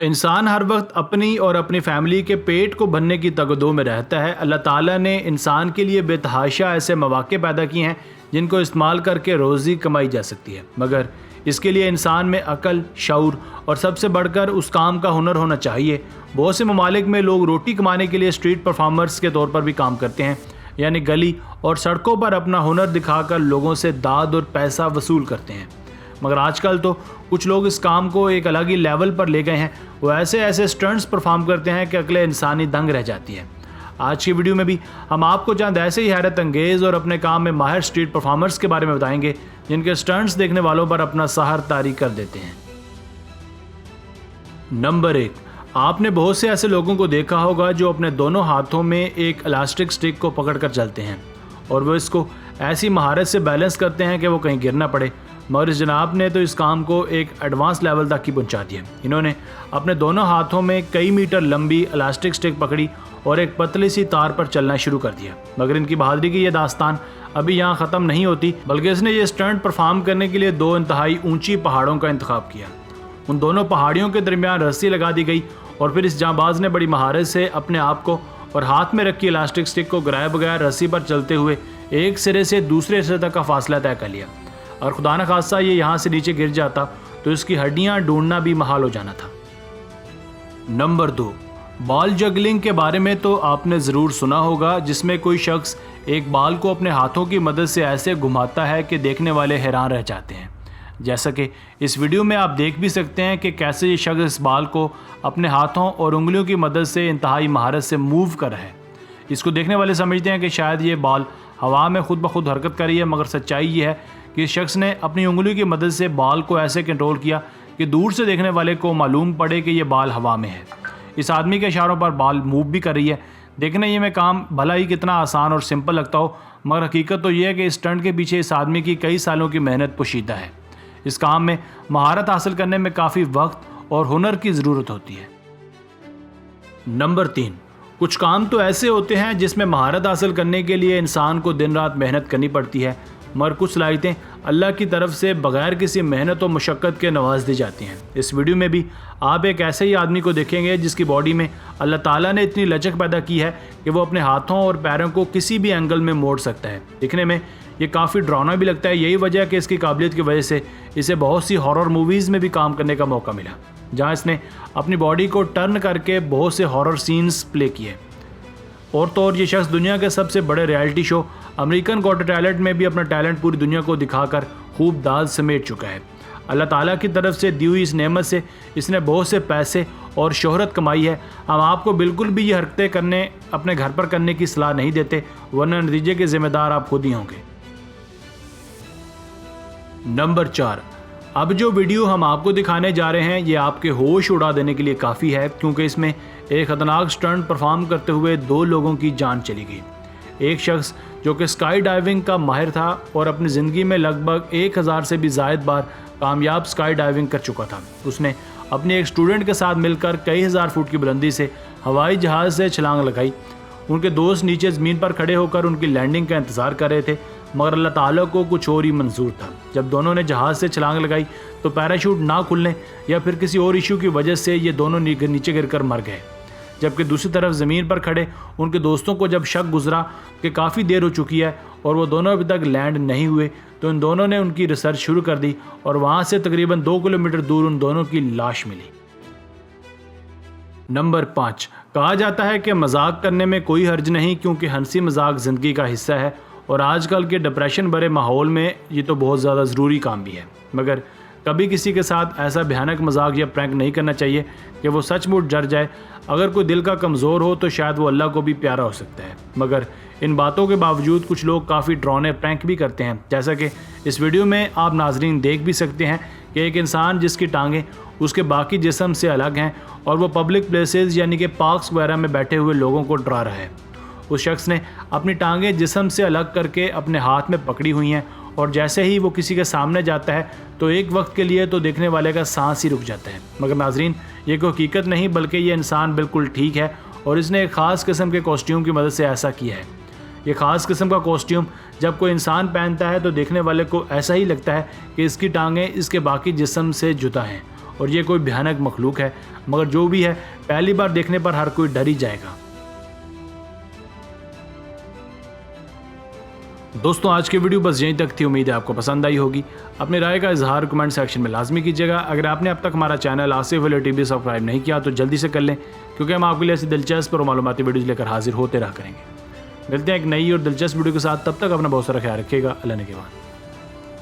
इंसान हर वक्त अपनी और अपनी फैमिली के पेट को भरने की तगदो में रहता है। अल्लाह ताला ने इंसान के लिए बेतहाशा ऐसे मौके पैदा किए हैं जिनको इस्तेमाल करके रोज़ी कमाई जा सकती है, मगर इसके लिए इंसान में अकल, शऊर और सबसे बढ़कर उस काम का हुनर होना चाहिए। बहुत से ममालिक में लोग रोटी कमाने के लिए स्ट्रीट परफॉर्मर्स के तौर पर भी काम करते हैं, यानी गली और सड़कों पर अपना हुनर दिखाकर लोगों से दाद और पैसा वसूल करते हैं। मगर आजकल तो कुछ लोग इस काम को एक अलग ही लेवल पर ले गए हैं। वो ऐसे ऐसे स्टंट्स परफॉर्म करते हैं कि अगले इंसानी दंग रह जाती है। आज की वीडियो में भी हम आपको चंद ऐसे ही हैरत अंगेज़ और अपने काम में माहिर स्ट्रीट परफॉर्मर्स के बारे में बताएंगे जिनके स्टंट्स देखने वालों पर अपना सहर तारी कर देते हैं। नंबर 1, आपने बहुत से ऐसे लोगों को देखा होगा जो अपने दोनों हाथों में एक इलास्टिक स्टिक को पकड़कर चलते हैं और वो इसको ऐसी महारत से बैलेंस करते हैं कि वो कहीं गिर ना पड़े। मगर इस जनाब ने तो इस काम को एक एडवांस लेवल तक ही पहुंचा दिया। इन्होंने अपने दोनों हाथों में कई मीटर लंबी इलास्टिक स्टिक पकड़ी और एक पतली सी तार पर चलना शुरू कर दिया। मगर इनकी बहादुरी की यह दास्तान अभी यहाँ ख़त्म नहीं होती, बल्कि इसने ये स्टंट परफॉर्म करने के लिए 2 इंतहाई ऊंची पहाड़ों का इंतखाब किया। उन दोनों पहाड़ियों के दरमियान रस्सी लगा दी गई और फिर इस जांबाज ने बड़ी महारत से अपने आप को और हाथ में रखी इलास्टिक स्टिक को गिराए बगैर रस्सी पर चलते हुए एक सिरे से दूसरे सिरे तक का फासला तय कर लिया। और खुदा न खास्ता ये यहाँ से नीचे गिर जाता तो इसकी हड्डियाँ ढूंढना भी महाल हो जाना था। नंबर 2, बॉल जगलिंग के बारे में तो आपने ज़रूर सुना होगा, जिसमें कोई शख्स एक बाल को अपने हाथों की मदद से ऐसे घुमाता है कि देखने वाले हैरान रह जाते हैं। जैसा कि इस वीडियो में आप देख भी सकते हैं कि कैसे ये शख्स इस बाल को अपने हाथों और उंगलियों की मदद से इंतहाई महारत से मूव कर रहा है। इसको देखने वाले समझते हैं कि शायद ये बाल हवा में खुद ब खुद हरकत कर रही है, मगर सच्चाई ये है कि इस शख्स ने अपनी उंगलियों की मदद से बाल को ऐसे कंट्रोल किया कि दूर से देखने वाले को मालूम पड़े कि ये बाल हवा में है। इस आदमी के इशारों पर बाल मूव भी कर रही है। देखने ये में काम भला ही कितना आसान और सिंपल लगता हो, मगर हकीकत तो ये है कि इस स्टंट के पीछे इस आदमी की कई सालों की मेहनत पोशीदा है। इस काम में महारत हासिल करने में काफ़ी वक्त और हुनर की ज़रूरत होती है। नंबर 3, कुछ काम तो ऐसे होते हैं जिसमें महारत हासिल करने के लिए इंसान को दिन रात मेहनत करनी पड़ती है, मगर कुछ सलाहियतें अल्लाह की तरफ से बग़ैर किसी मेहनत और मुशक्क़त के नवाज दी जाती हैं। इस वीडियो में भी आप एक ऐसे ही आदमी को देखेंगे जिसकी बॉडी में अल्लाह ताला ने इतनी लचक पैदा की है कि वो अपने हाथों और पैरों को किसी भी एंगल में मोड़ सकता है। दिखने में ये काफ़ी डरावना भी लगता है। यही वजह है कि इसकी काबिलियत की वजह से इसे बहुत सी हॉरर मूवीज़ में भी काम करने का मौका मिला, जहाँ इसने अपनी बॉडी को टर्न करके बहुत से हॉरर सीन्स प्ले किए। और तो और ये शख्स दुनिया के सबसे बड़े reality show American got talent में भी अपना टैलेंट पूरी दुनिया को दिखाकर खूब दाद समेट चुका है। अल्लाह ताला की तरफ से दी हुई इस नेमत से इसने बहुत से पैसे और शोहरत कमाई है। हम आपको बिल्कुल भी ये हरकतें करने अपने घर पर करने की सलाह नहीं देते, वरना नतीजे के ज़िम्मेदार आप खुद ही होंगे। नंबर 4, अब जो वीडियो हम आपको दिखाने जा रहे हैं ये आपके होश उड़ा देने के लिए काफ़ी है, क्योंकि इसमें एक ख़तरनाक स्टंट परफॉर्म करते हुए 2 लोगों की जान चली गई। एक शख्स जो कि स्काई डाइविंग का माहिर था और अपनी ज़िंदगी में लगभग 1000 से भी ज़ायद बार कामयाब स्काई डाइविंग कर चुका था, उसने अपने एक स्टूडेंट के साथ मिलकर कई हज़ार फुट की बुलंदी से हवाई जहाज़ से छलांग लगाई। उनके दोस्त नीचे ज़मीन पर खड़े होकर उनकी लैंडिंग का इंतज़ार कर रहे थे, मगर अल्लाह ताला को कुछ और ही मंजूर था। जब दोनों ने जहाज़ से छलांग लगाई तो पैराशूट ना खुलने या फिर किसी और इशू की वजह से ये दोनों नीचे गिरकर मर गए। जबकि दूसरी तरफ ज़मीन पर खड़े उनके दोस्तों को जब शक गुजरा कि काफ़ी देर हो चुकी है और वो दोनों अभी तक लैंड नहीं हुए, तो इन दोनों ने उनकी रिसर्च शुरू कर दी और वहाँ से तकरीबन 2 किलोमीटर दूर उन दोनों की लाश मिली। नंबर 5, कहा जाता है कि मजाक करने में कोई हर्ज नहीं, क्योंकि हंसी मजाक ज़िंदगी का हिस्सा है और आजकल के डिप्रेशन भरे माहौल में ये तो बहुत ज़्यादा ज़रूरी काम भी है। मगर कभी किसी के साथ ऐसा भयानक मजाक या प्रैंक नहीं करना चाहिए कि वो सचमुच डर जाए। अगर कोई दिल का कमज़ोर हो तो शायद वो अल्लाह को भी प्यारा हो सकता है, मगर इन बातों के बावजूद कुछ लोग काफ़ी डरावने प्रैंक भी करते हैं। जैसा कि इस वीडियो में आप नाजरीन देख भी सकते हैं कि एक इंसान जिसकी टांगें उसके बाकी जिस्म से अलग हैं और वो पब्लिक प्लेसेस यानी कि पार्क्स वगैरह में बैठे हुए लोगों को डरा रहा है। उस शख्स ने अपनी टांगें जिस्म से अलग करके अपने हाथ में पकड़ी हुई हैं और जैसे ही वो किसी के सामने जाता है तो एक वक्त के लिए तो देखने वाले का सांस ही रुक जाता है। मगर नाजरीन, ये कोई हकीकत नहीं बल्कि ये इंसान बिल्कुल ठीक है और इसने एक ख़ास किस्म के कॉस्ट्यूम की मदद से ऐसा किया है। ये ख़ास किस्म का कॉस्ट्यूम जब कोई इंसान पहनता है तो देखने वाले को ऐसा ही लगता है कि इसकी टांगें इसके बाकी जिस्म से जुदा हैं اور یہ کوئی بھیانک مخلوق ہے، مگر جو بھی ہے پہلی بار دیکھنے پر ہر کوئی ڈر ہی جائے گا۔ دوستوں آج کی ویڈیو بس یہیں تک تھی، امید ہے آپ کو پسند آئی ہوگی۔ اپنی رائے کا اظہار کمنٹ سیکشن میں لازمی کیجیے گا۔ اگر آپ نے اب تک ہمارا چینل آصف ولی ٹی وی سبسکرائب نہیں کیا تو جلدی سے کر لیں، کیونکہ ہم آپ کے لیے ایسی دلچسپ اور معلوماتی ویڈیوز لے کر حاضر ہوتے رہا کریں گے۔ ملتے ہیں ایک نئی اور دلچسپ ویڈیو کے ساتھ، تب تک اپنا بہت سارا خیال رکھیے گا۔ اللہ نے کے بعد۔